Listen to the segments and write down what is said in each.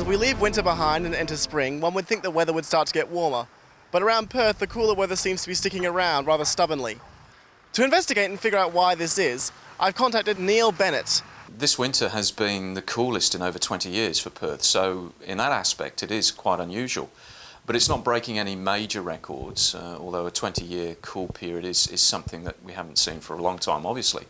As we leave winter behind and enter spring, one would think the weather would start to get warmer. But around Perth, the cooler weather seems to be sticking around rather stubbornly. To investigate and figure out why this is, I've contacted Neil Bennett. This winter has been the coolest in over 20 years for Perth, so in that aspect it is quite unusual. But it's not breaking any major records, although a 20-year cool period is something that we haven't seen for a long time, obviously.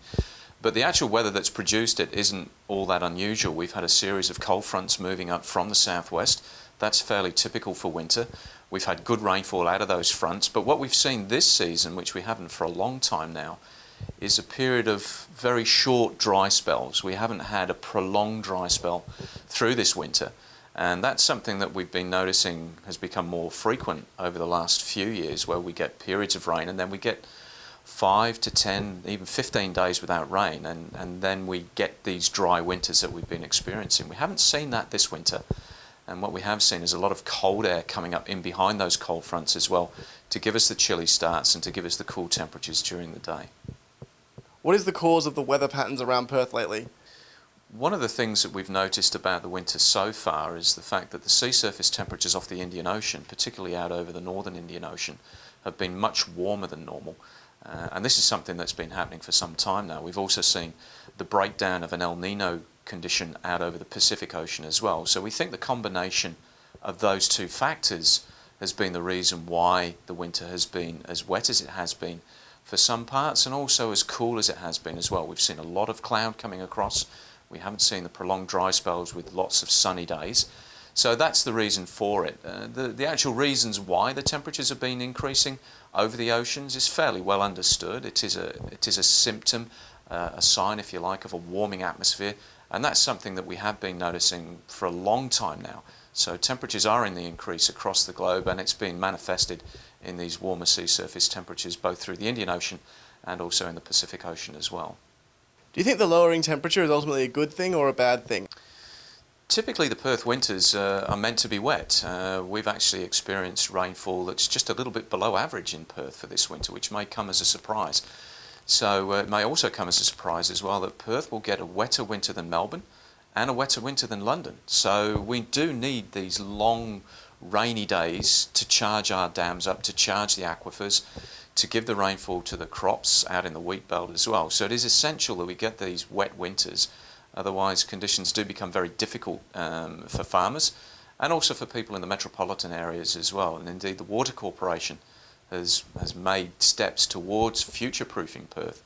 But the actual weather that's produced it isn't all that unusual. We've had a series of cold fronts moving up from the southwest. That's fairly typical for winter. We've had good rainfall out of those fronts, but what we've seen this season, which we haven't for a long time now, is a period of very short dry spells. We haven't had a prolonged dry spell through this winter, and that's something that we've been noticing has become more frequent over the last few years, where we get periods of rain and then we get 5 to 10, even 15 days without rain, and then we get these dry winters that we've been experiencing. We haven't seen that this winter, and what we have seen is a lot of cold air coming up in behind those cold fronts as well to give us the chilly starts and to give us the cool temperatures during the day. What is the cause of the weather patterns around Perth lately? One of the things that we've noticed about the winter so far is the fact that the sea surface temperatures off the Indian Ocean, particularly out over the northern Indian Ocean, have been much warmer than normal. And this is something that's been happening for some time now. We've also seen the breakdown of an El Nino condition out over the Pacific Ocean as well. So we think the combination of those two factors has been the reason why the winter has been as wet as it has been for some parts, and also as cool as it has been as well. We've seen a lot of cloud coming across. We haven't seen the prolonged dry spells with lots of sunny days. So that's the reason for it. The actual reasons why the temperatures have been increasing over the oceans is fairly well understood. It is a symptom, a sign, if you like, of a warming atmosphere, and that's something that we have been noticing for a long time now. So temperatures are in the increase across the globe, and it's been manifested in these warmer sea surface temperatures both through the Indian Ocean and also in the Pacific Ocean as well. Do you think the lowering temperature is ultimately a good thing or a bad thing? Typically the Perth winters are meant to be wet. We've actually experienced rainfall that's just a little bit below average in Perth for this winter, which may come as a surprise. So it may also come as a surprise as well that Perth will get a wetter winter than Melbourne and a wetter winter than London. So we do need these long rainy days to charge our dams up, to charge the aquifers, to give the rainfall to the crops out in the wheat belt as well. So it is essential that we get these wet winters. Otherwise, conditions do become very difficult for farmers and also for people in the metropolitan areas as well. And indeed, the Water Corporation has made steps towards future-proofing Perth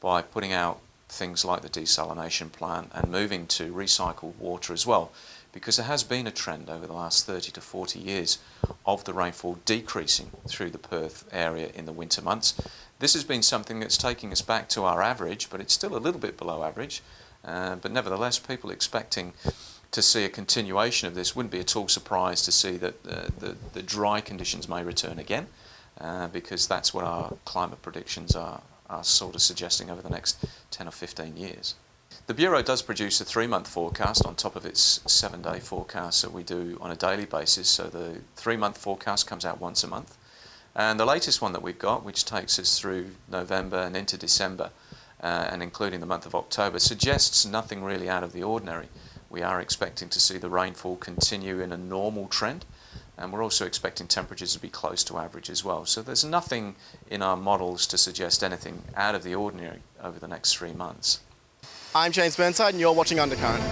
by putting out things like the desalination plant and moving to recycled water as well, because there has been a trend over the last 30 to 40 years of the rainfall decreasing through the Perth area in the winter months. This has been something that's taking us back to our average, but it's still a little bit below average. But nevertheless, people expecting to see a continuation of this wouldn't be at all surprised to see that the dry conditions may return again, because that's what our climate predictions are sort of suggesting over the next 10 or 15 years. The Bureau does produce a 3-month forecast on top of its 7-day forecast that we do on a daily basis. So the 3-month forecast comes out once a month. And the latest one that we've got, which takes us through November and into December, and including the month of October, suggests nothing really out of the ordinary. We are expecting to see the rainfall continue in a normal trend, and we're also expecting temperatures to be close to average as well. So there's nothing in our models to suggest anything out of the ordinary over the next 3 months. I'm James Burnside and you're watching Undercurrent.